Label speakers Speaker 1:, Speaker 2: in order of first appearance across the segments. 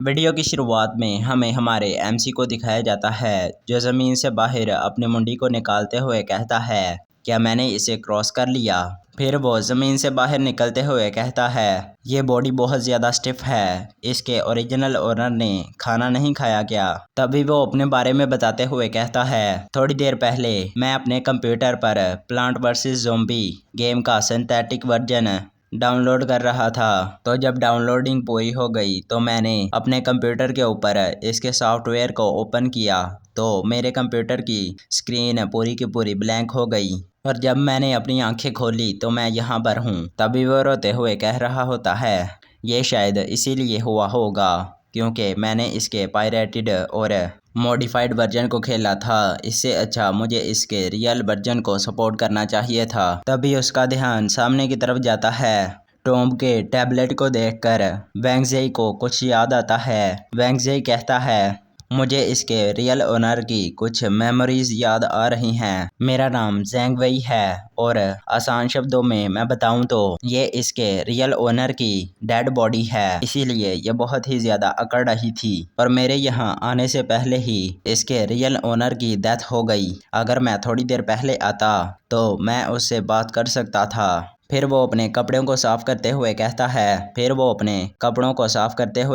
Speaker 1: Video की शुरुआत में हमें हमारे एमसी को दिखाया जाता है जो ज़मीन से बाहर अपनी मुंडी को निकालते हुए कहता है, क्या मैंने इसे क्रॉस कर लिया। फिर वो ज़मीन से बाहर निकलते हुए कहता है, ये बॉडी बहुत ज़्यादा स्टिफ है, इसके ओरिजिनल ओनर ने खाना नहीं खाया क्या। तभी वो अपने बारे में बताते हुए कहता है, थोड़ी देर पहले मैं अपने कंप्यूटर पर प्लांट वर्सेस ज़ॉम्बी गेम का सिंथेटिक वर्जन डाउनलोड कर रहा था। तो जब डाउनलोडिंग पूरी हो गई तो मैंने अपने कंप्यूटर के ऊपर इसके सॉफ्टवेयर को ओपन किया तो मेरे कंप्यूटर की स्क्रीन पूरी की पूरी ब्लैंक हो गई। और जब मैंने अपनी आंखें खोली तो मैं यहाँ पर हूँ। तभी वो रोते हुए कह रहा होता है, ये शायद इसीलिए हुआ होगा क्योंकि मैंने इसके पायरेटेड और मॉडिफाइड वर्जन को खेला था। इससे अच्छा मुझे इसके रियल वर्जन को सपोर्ट करना चाहिए था। तभी उसका ध्यान सामने की तरफ जाता है। टॉम के टैबलेट को देखकर वेंगज़ी को कुछ याद आता है। वेंगज़ी कहता है, मुझे इसके रियल ओनर की कुछ मेमोरीज याद आ रही हैं। मेरा नाम ज़ैंग वेई है और आसान शब्दों में मैं बताऊं तो ये इसके रियल ओनर की डेड बॉडी है, इसीलिए ये बहुत ही ज़्यादा अकड़ रही थी और मेरे यहाँ आने से पहले ही इसके रियल ओनर की डेथ हो गई। अगर मैं थोड़ी देर पहले आता तो मैं उससे बात कर सकता था। फिर वो अपने कपड़ों को साफ करते हुए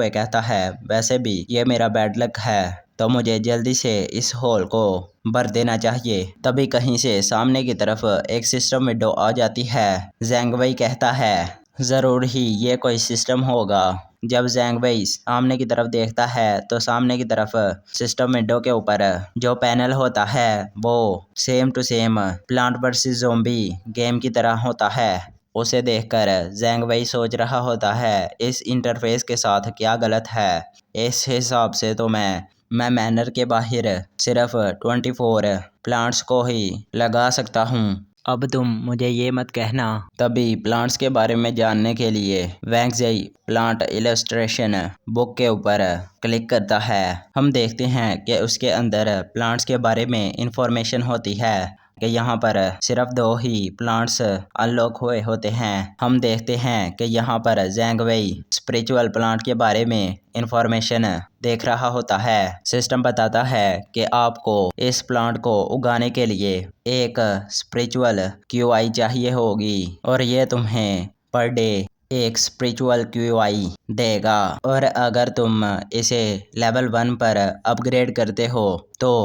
Speaker 1: कहता है, वैसे भी ये मेरा बैड लक है तो मुझे जल्दी से इस होल को भर देना चाहिए। तभी कहीं से सामने की तरफ एक सिस्टम विंडो आ जाती है। ज़ैंग वेई कहता है, ज़रूर ही ये कोई सिस्टम होगा। जब ज़ैंग वेई सामने की तरफ देखता है तो सामने की तरफ सिस्टम विंडो के ऊपर जो पैनल होता है वो same to same plant versus zombie game की तरह होता है। उसे देखकर ज़ैंग वेई सोच रहा होता है, इस इंटरफेस के साथ क्या गलत है। इस हिसाब से तो मैं मैनर के बाहर सिर्फ 24 प्लांट्स को ही लगा सकता हूँ। अब तुम मुझे ये मत कहना। तभी प्लांट्स के बारे में जानने के लिए वेंगज़ी प्लांट इलस्ट्रेशन बुक के ऊपर क्लिक करता है। हम देखते हैं कि उसके अंदर प्लांट्स के बारे में इंफॉर्मेशन होती है कि यहाँ पर सिर्फ 2 ही प्लांट्स अनलॉक हुए होते हैं। हम देखते हैं कि यहाँ पर ज़ैंग वेई स्पिरिचुअल प्लांट के बारे में इंफॉर्मेशन देख रहा होता है। सिस्टम बताता है कि आपको इस प्लांट को उगाने के लिए एक स्पिरिचुअल क्यूआई चाहिए होगी और ये तुम्हें पर डे एक स्पिरिचुअल क्यूआई देगा। और अगर तुम इसे लेवल 1 पर अपग्रेड करते हो तो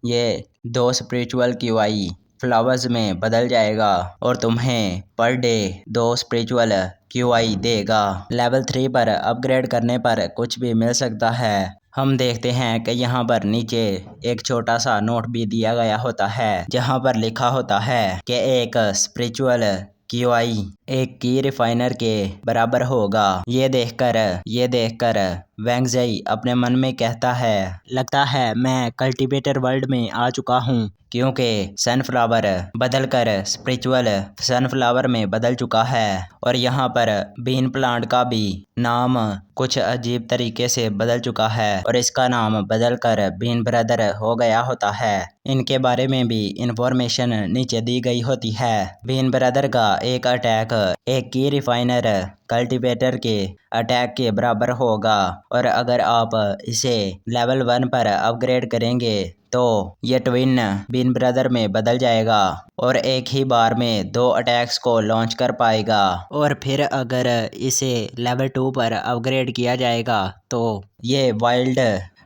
Speaker 1: ये 2 स्पिरिचुअल क्यूआई फ्लावर्स में बदल जाएगा और तुम्हें पर डे 2 स्पिरिचुअल क्यूआई देगा। लेवल 3 पर अपग्रेड करने पर कुछ भी मिल सकता है। हम देखते हैं कि यहाँ पर नीचे एक छोटा सा नोट भी दिया गया होता है जहाँ पर लिखा होता है कि एक स्पिरिचुअल क्यूआई एक की रिफाइनर के बराबर होगा। ये देखकर वेंगज़ी अपने मन में कहता है, लगता है मैं कल्टीवेटर वर्ल्ड में आ चुका हूँ क्योंकि सनफ्लावर बदलकर स्पिरिचुअल सनफ्लावर में बदल चुका है और यहाँ पर बीन प्लांट का भी नाम कुछ अजीब तरीके से बदल चुका है और इसका नाम बदलकर बीन ब्रदर हो गया होता है। इनके बारे में भी इंफॉर्मेशन नीचे दी गई होती है। बीन ब्रदर का एक अटैक एक की रिफाइनर कल्टीवेटर के अटैक के बराबर होगा और अगर आप इसे लेवल 1 पर अपग्रेड करेंगे तो ये ट्विन बीन ब्रदर में बदल जाएगा और एक ही बार में 2 अटैक्स को लॉन्च कर पाएगा। और फिर अगर इसे लेवल 2 पर अपग्रेड किया जाएगा तो ये वाइल्ड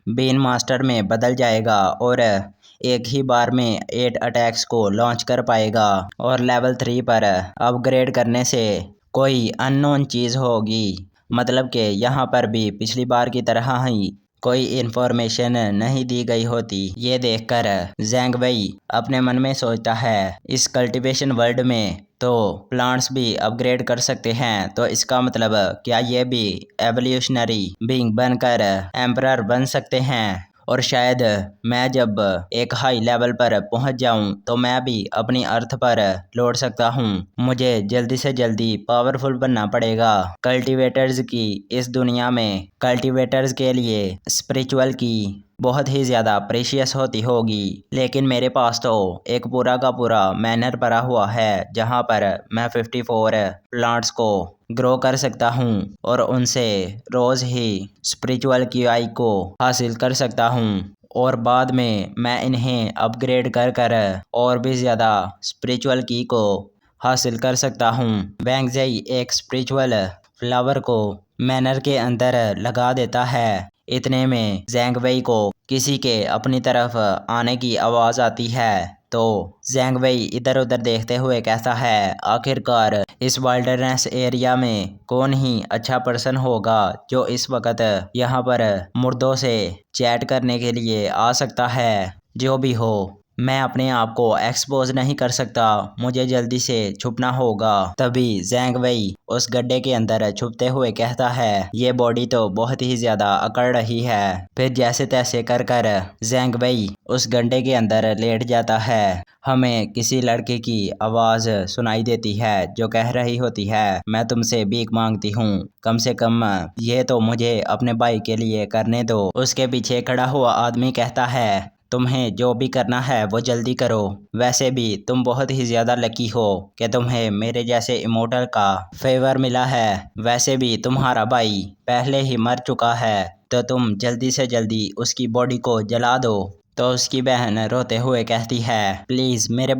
Speaker 1: बीन मास्टर में बदल जाएगा और एक ही बार में 8 अटैक्स को लॉन्च कर पाएगा। और लेवल 3 पर अपग्रेड करने से कोई अननोन चीज़ होगी, मतलब कि यहाँ पर भी पिछली बार की तरह ही कोई इन्फॉर्मेशन नहीं दी गई होती। ये देखकर ज़ैंग वेई अपने मन में सोचता है, इस कल्टीवेशन वर्ल्ड में तो प्लांट्स भी अपग्रेड कर सकते हैं तो इसका मतलब क्या ये भी एवोल्यूशनरी बीइंग बनकर एम्परर बन सकते हैं। और शायद मैं जब एक हाई लेवल पर पहुंच जाऊं तो मैं भी अपनी अर्थ पर लौट सकता हूं। मुझे जल्दी से जल्दी पावरफुल बनना पड़ेगा। कल्टीवेटर्स की इस दुनिया में कल्टीवेटर्स के लिए स्पिरिचुअल की बहुत ही ज़्यादा प्रेशियस होती होगी, लेकिन मेरे पास तो एक पूरा का पूरा मैनर पड़ा हुआ है जहाँ पर मैं 54 प्लांट्स को ग्रो कर सकता हूँ और उनसे रोज़ ही स्पिरिचुअल क्यूआई को हासिल कर सकता हूँ और बाद में मैं इन्हें अपग्रेड कर कर और भी ज़्यादा स्पिरिचुअल की को हासिल कर सकता हूँ। वैंग ज़ेई एक स्पिरिचुअल फ्लावर को मैनर के अंदर लगा देता है। इतने में ज़ैंग वेई को किसी के अपनी तरफ आने की आवाज़ आती है, तो ज़ैंग वेई इधर उधर देखते हुए कहता है, आखिरकार इस वाइल्डरनेस एरिया में कौन ही अच्छा पर्सन होगा जो इस वक्त यहाँ पर मुर्दों से चैट करने के लिए आ सकता है। जो भी हो, मैं अपने आप को एक्सपोज नहीं कर सकता, मुझे जल्दी से छुपना होगा। तभी ज़ैंग वेई उस गड्ढे के अंदर छुपते हुए कहता है, ये बॉडी तो बहुत ही ज़्यादा अकड़ रही है। फिर जैसे तैसे कर कर ज़ैंग वेई उस गड्ढे के अंदर लेट जाता है। हमें किसी लड़के की आवाज़ सुनाई देती है जो कह रही होती है, मैं तुमसे भीख मांगती हूँ, कम से कम ये तो मुझे अपने भाई के लिए करने दो। उसके पीछे खड़ा हुआ आदमी कहता है, तुम्हें जो भी करना है वो जल्दी करो, वैसे भी तुम बहुत ही ज़्यादा लकी हो कि तुम्हें मेरे जैसे इमोर्टल का फेवर मिला है। वैसे भी तुम्हारा भाई पहले ही मर चुका है, तो तुम जल्दी से जल्दी उसकी बॉडी को जला दो। तो उसकी बहन रोते हुए कहती है, प्लीज़ मेरे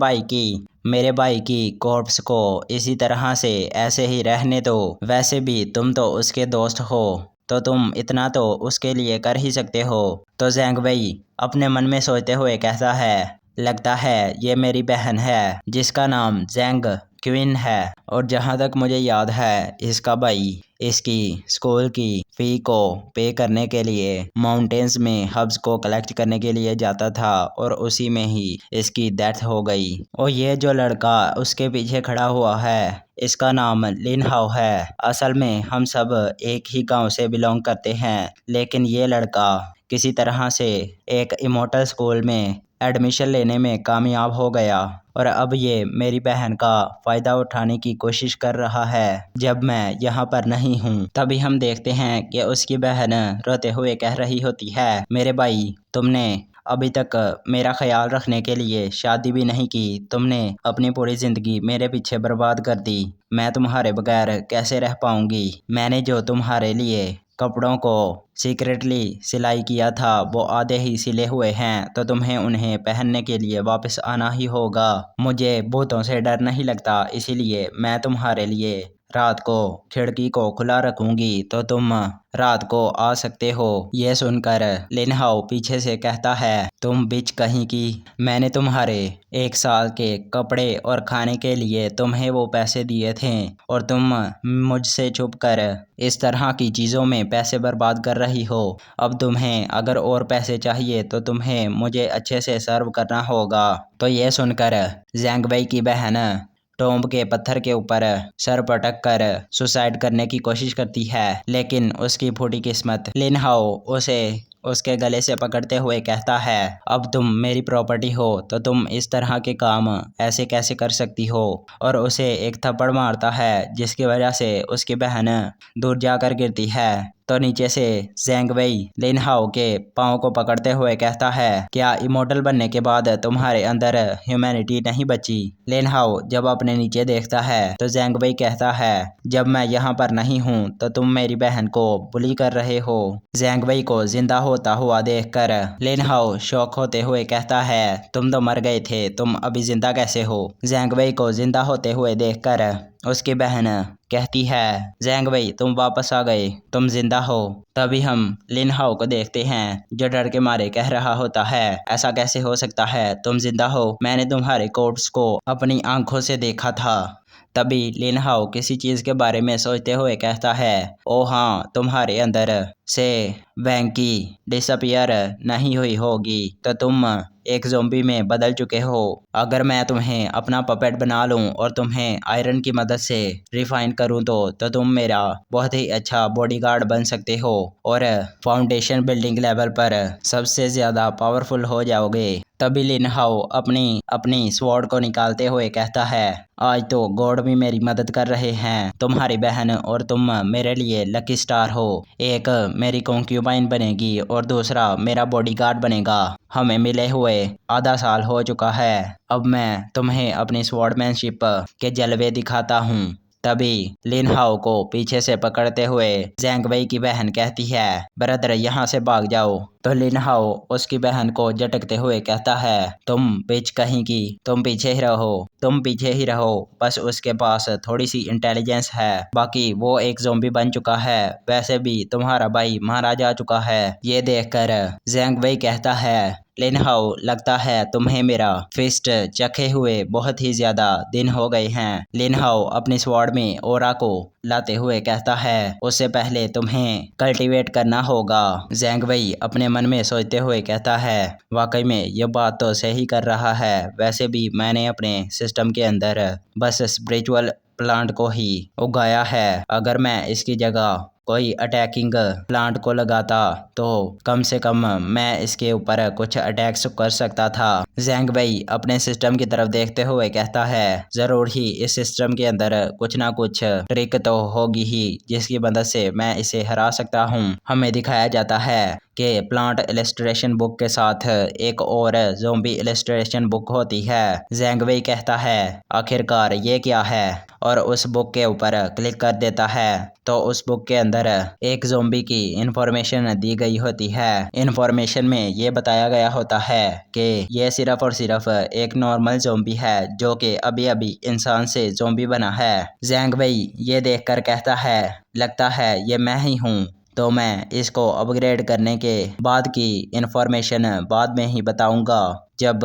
Speaker 1: भाई की कॉर्प्स को इसी तरह से ऐसे ही रहने दो। वैसे भी तुम तो उसके दोस्त हो, तो तुम इतना तो उसके लिए कर ही सकते हो। तो ज़ैंग वेई अपने मन में सोचते हुए कहता है, लगता है ये मेरी बहन है जिसका नाम ज़ैंग क्वीन है, और जहाँ तक मुझे याद है इसका भाई इसकी स्कूल की फ़ी को पे करने के लिए माउंटेन्स में हब्स को कलेक्ट करने के लिए जाता था और उसी में ही इसकी डेथ हो गई। और ये जो लड़का उसके पीछे खड़ा हुआ है, इसका नाम लिन हाओ है। असल में हम सब एक ही गांव से बिलोंग करते हैं, लेकिन ये लड़का किसी तरह से एक इमोर्टल स्कूल में एडमिशन लेने में कामयाब हो गया और अब ये मेरी बहन का फ़ायदा उठाने की कोशिश कर रहा है। जब मैं यहाँ पर नहीं हूँ तभी हम देखते हैं कि उसकी बहन रोते हुए कह रही होती है, मेरे भाई तुमने अभी तक मेरा ख्याल रखने के लिए शादी भी नहीं की, तुमने अपनी पूरी ज़िंदगी मेरे पीछे बर्बाद कर दी। मैं तुम्हारे बगैर कैसे रह पाऊँगी। मैंने जो तुम्हारे लिए कपड़ों को सीक्रेटली सिलाई किया था वो आधे ही सिले हुए हैं, तो तुम्हें उन्हें पहनने के लिए वापस आना ही होगा। मुझे भूतों से डर नहीं लगता, इसीलिए मैं तुम्हारे लिए रात को खिड़की को खुला रखूंगी, तो तुम रात को आ सकते हो। ये सुनकर लिन हाओ पीछे से कहता है, तुम बिच कहीं की, मैंने तुम्हारे 1 साल के कपड़े और खाने के लिए तुम्हें वो पैसे दिए थे और तुम मुझसे छुप कर इस तरह की चीज़ों में पैसे बर्बाद कर रही हो। अब तुम्हें अगर और पैसे चाहिए तो तुम्हें मुझे अच्छे से सर्व करना होगा। तो ये सुनकर ज़ैंग वेई की बहन टोम्ब के पत्थर के ऊपर सर पटक कर सुसाइड करने की कोशिश करती है, लेकिन उसकी फूटी किस्मत लिन हाओ उसे उसके गले से पकड़ते हुए कहता है, अब तुम मेरी प्रॉपर्टी हो तो तुम इस तरह के काम ऐसे कैसे कर सकती हो, और उसे एक थप्पड़ मारता है जिसकी वजह से उसकी बहन दूर जाकर गिरती है। तो नीचे से ज़ैंग वेई लिन हाओ के पाँव को पकड़ते हुए कहता है, क्या इमोर्टल बनने के बाद तुम्हारे अंदर ह्यूमैनिटी नहीं बची। लिन हाओ जब अपने नीचे देखता है तो ज़ैंग वेई कहता है, जब मैं यहाँ पर नहीं हूँ तो तुम मेरी बहन को बुली कर रहे हो। ज़ैंग वेई को जिंदा होता हुआ देखकर लिन हाओ शॉक होते हुए कहता है, तुम तो मर गए थे, तुम अभी जिंदा कैसे हो। ज़ैंग वेई को जिंदा होते हुए देखकर उसकी बहन कहती है, ज़ैंग वेई तुम वापस आ गए, तुम जिंदा हो। तभी हम लिन हाओ को देखते हैं जो डर के मारे कह रहा होता है, ऐसा कैसे हो सकता है, तुम जिंदा हो, मैंने तुम्हारे कोर्ट्स को अपनी आंखों से देखा था। तभी लिन हाओ किसी चीज़ के बारे में सोचते हुए कहता है, ओ हाँ, तुम्हारे अंदर से वैंग की डिसअपियर नहीं हुई होगी, तो तुम एक ज़ॉम्बी में बदल चुके हो। अगर मैं तुम्हें अपना पपेट बना लूं और तुम्हें आयरन की मदद से रिफाइन करूं तो तुम मेरा बहुत ही अच्छा बॉडीगार्ड बन सकते हो और फाउंडेशन बिल्डिंग लेवल पर सबसे ज़्यादा पावरफुल हो जाओगे। तभी लिन हाओ अपनी अपनी स्वॉर्ड को निकालते हुए कहता है, आज तो गॉड भी मेरी मदद कर रहे हैं। तुम्हारी बहन और तुम मेरे लिए लकी स्टार हो। एक मेरी कॉन्क्यूबाइन बनेगी और दूसरा मेरा बॉडीगार्ड बनेगा। हमें मिले हुए आधा साल हो चुका है। अब मैं तुम्हें अपनी स्वॉर्डमैनशिप के जलवे दिखाता हूँ। तभी लिन हाओ को पीछे से पकड़ते हुए ज़ैंग वई की बहन कहती है, ब्रदर यहाँ से भाग जाओ। तो लिन हाओ उसकी बहन को झटकते हुए कहता है, तुम बिच कहीं की, तुम पीछे ही रहो, तुम पीछे ही रहो। बस उसके पास थोड़ी सी इंटेलिजेंस है, बाकी वो एक ज़ॉम्बी बन चुका है। वैसे भी तुम्हारा भाई मारा जा चुका है। ये देखकर ज़ैंग वई कहता है, लिन हाओ लगता है तुम्हें मेरा फिस्ट चखे हुए बहुत ही ज्यादा दिन हो गए हैं। लिन हाओ अपनी स्वॉर्ड में ओरा को लाते हुए कहता है, उससे पहले तुम्हें कल्टीवेट करना होगा। ज़ैंग वई अपने मन में सोचते हुए कहता है, वाकई में ये बात तो सही कर रहा है। वैसे भी मैंने अपने सिस्टम के अंदर बस स्पिरिचुअल प्लांट को ही उगाया है। अगर मैं इसकी जगह कोई अटैकिंग प्लांट को लगाता तो कम से कम मैं इसके ऊपर कुछ अटैक्स कर सकता था। ज़ैंग वई अपने सिस्टम की तरफ देखते हुए कहता है, ज़रूर ही इस सिस्टम के अंदर कुछ ना कुछ ट्रिक तो होगी ही जिसकी मदद से मैं इसे हरा सकता हूँ। हमें दिखाया जाता है कि प्लांट इलस्ट्रेशन बुक के साथ एक और ज़ॉम्बी इलस्ट्रेशन बुक होती है। ज़ैंग वई कहता है, आखिरकार ये क्या है, और उस बुक के ऊपर क्लिक कर देता है तो उस बुक के अंदर एक ज़ॉम्बी की इंफॉर्मेशन दी गई होती है। इंफॉर्मेशन में ये बताया गया होता है कि ये सिर्फ और सिर्फ एक नॉर्मल ज़ॉम्बी है जो कि अभी अभी इंसान से ज़ॉम्बी बना है। ज़ैंग वई ये देखकर कहता है, लगता है ये मैं ही हूँ। तो मैं इसको अपग्रेड करने के बाद की इंफॉर्मेशन बाद में ही बताऊंगा जब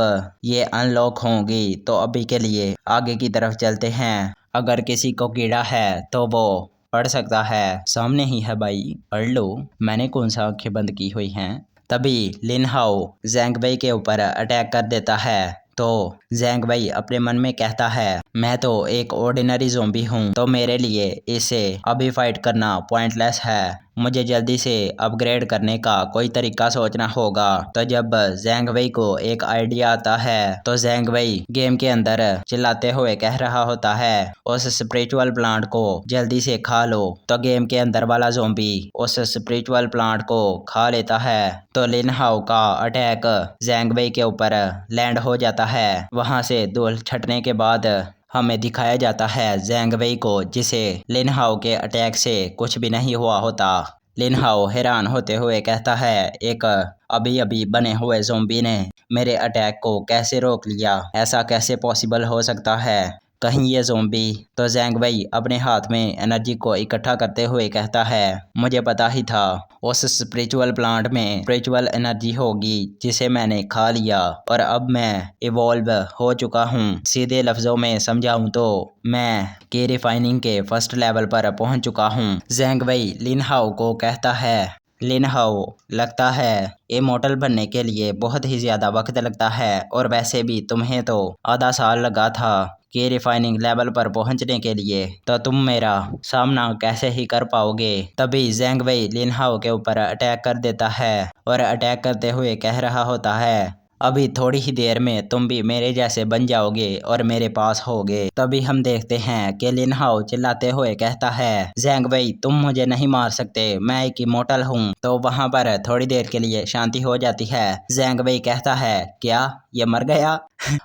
Speaker 1: ये अनलॉक होंगी। तो अभी के लिए आगे की तरफ चलते हैं। अगर किसी को कीड़ा है तो वो पढ़ सकता है, सामने ही है भाई, पढ़ लो, मैंने कौन सा आंखें बंद की हुई हैं। तभी लिन हाओ ज़ैंग वई के ऊपर अटैक कर देता है। तो ज़ैंग वई अपने मन में कहता है, मैं तो एक ऑर्डिनरी ज़ॉम्बी हूँ, तो मेरे लिए इसे अभी फाइट करना पॉइंटलेस है। मुझे जल्दी से अपग्रेड करने का कोई तरीका सोचना होगा। तो जब ज़ैंग वई को एक आइडिया आता है तो ज़ैंग वई गेम के अंदर चिल्लाते हुए कह रहा होता है, उस स्पिरिचुअल प्लांट को जल्दी से खा लो। तो गेम के अंदर वाला ज़ॉम्बी उस स्पिरिचुअल प्लांट को खा लेता है। तो लिन हाओ का अटैक ज़ैंग वई के ऊपर लैंड हो जाता है। वहां से धूल छटने के बाद हमें दिखाया जाता है ज़ैंग वई को, जिसे लिन हाओ के अटैक से कुछ भी नहीं हुआ होता। लिन हाओ हैरान होते हुए कहता है, एक अभी अभी बने हुए ज़ॉम्बी ने मेरे अटैक को कैसे रोक लिया, ऐसा कैसे पॉसिबल हो सकता है, कहीं ये ज़ॉम्बी। तो ज़ैंग वई अपने हाथ में एनर्जी को इकट्ठा करते हुए कहता है, मुझे पता ही था उस स्पिरिचुअल प्लांट में स्पिरिचुअल एनर्जी होगी जिसे मैंने खा लिया, और अब मैं इवॉल्व हो चुका हूँ। सीधे लफ्ज़ों में समझाऊँ तो मैं की रिफाइनिंग के फर्स्ट लेवल पर पहुँच चुका हूँ। ज़ैंग वई लिन हाओ को कहता है, लिन हाओ लगता है इमॉर्टल बनने के लिए बहुत ही ज़्यादा वक्त लगता है, और वैसे भी तुम्हें तो आधा साल लगा था कि रिफाइनिंग लेवल पर पहुंचने के लिए, तो तुम मेरा सामना कैसे ही कर पाओगे। तभी ज़ैंग वई लिन हाओ के ऊपर अटैक कर देता है और अटैक करते हुए कह रहा होता है, अभी थोड़ी ही देर में तुम भी मेरे जैसे बन जाओगे और मेरे पास होगे। तभी हम देखते हैं कि लिन हाओ चिल्लाते हुए कहता है, ज़ैंग वई तुम मुझे नहीं मार सकते, मैं एक इमॉर्टल हूँ। तो वहाँ पर थोड़ी देर के लिए शांति हो जाती है। ज़ैंग वई कहता है, क्या ये मर गया?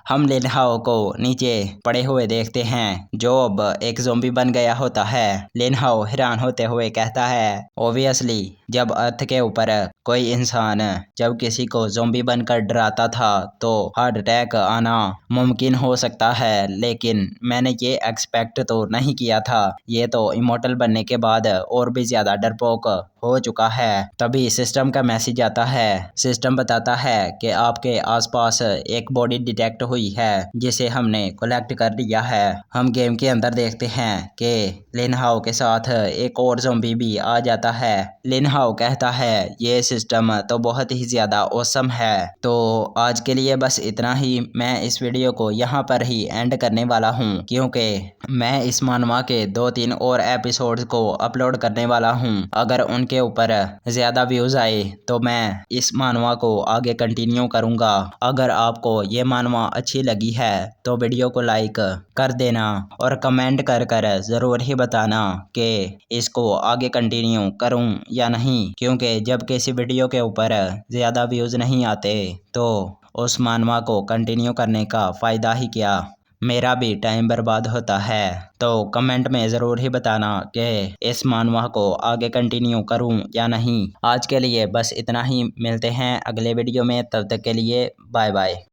Speaker 1: हम लिन हाओ को नीचे पड़े हुए देखते हैं जो अब एक ज़ॉम्बी बन गया होता है। लिन हाओ हैरान होते हुए कहता है, ओबियसली जब अर्थ के ऊपर कोई इंसान जब किसी को ज़ॉम्बी बनकर डराता था तो हार्ट अटैक आना मुमकिन हो सकता है, लेकिन मैंने ये एक्सपेक्ट तो नहीं किया था। ये तो इमॉर्टल बनने के बाद और भी ज़्यादा डरपोक हो चुका है। तभी सिस्टम का मैसेज आता है। सिस्टम बताता है कि आपके आसपास एक बॉडी डिटेक्ट हुई है जिसे हमने कलेक्ट कर लिया है। हम गेम के अंदर देखते हैं कि लिन हाओ के साथ एक और ज़ॉम्बी भी आ जाता है। लिन हाओ कहता है, ये सिस्टम तो बहुत ही ज़्यादा ऑसम है। तो आज के लिए बस इतना ही। मैं इस वीडियो को यहाँ पर ही एंड करने वाला हूँ क्योंकि मैं इस मानवा के 2-3 और एपिसोड्स को अपलोड करने वाला हूँ। अगर उनके के ऊपर ज़्यादा व्यूज़ आए तो मैं इस मानवा को आगे कंटिन्यू करूँगा। अगर आपको ये मानवा अच्छी लगी है तो वीडियो को लाइक कर देना और कमेंट कर कर ज़रूर ही बताना कि इसको आगे कंटिन्यू करूँ या नहीं, क्योंकि जब किसी वीडियो के ऊपर ज़्यादा व्यूज़ नहीं आते तो उस मानवा को कंटिन्यू करने का फ़ायदा ही क्या, मेरा भी टाइम बर्बाद होता है। तो कमेंट में ज़रूर ही बताना कि इस मानवा को आगे कंटिन्यू करूं या नहीं। आज के लिए बस इतना ही, मिलते हैं अगले वीडियो में, तब तक के लिए बाय बाय।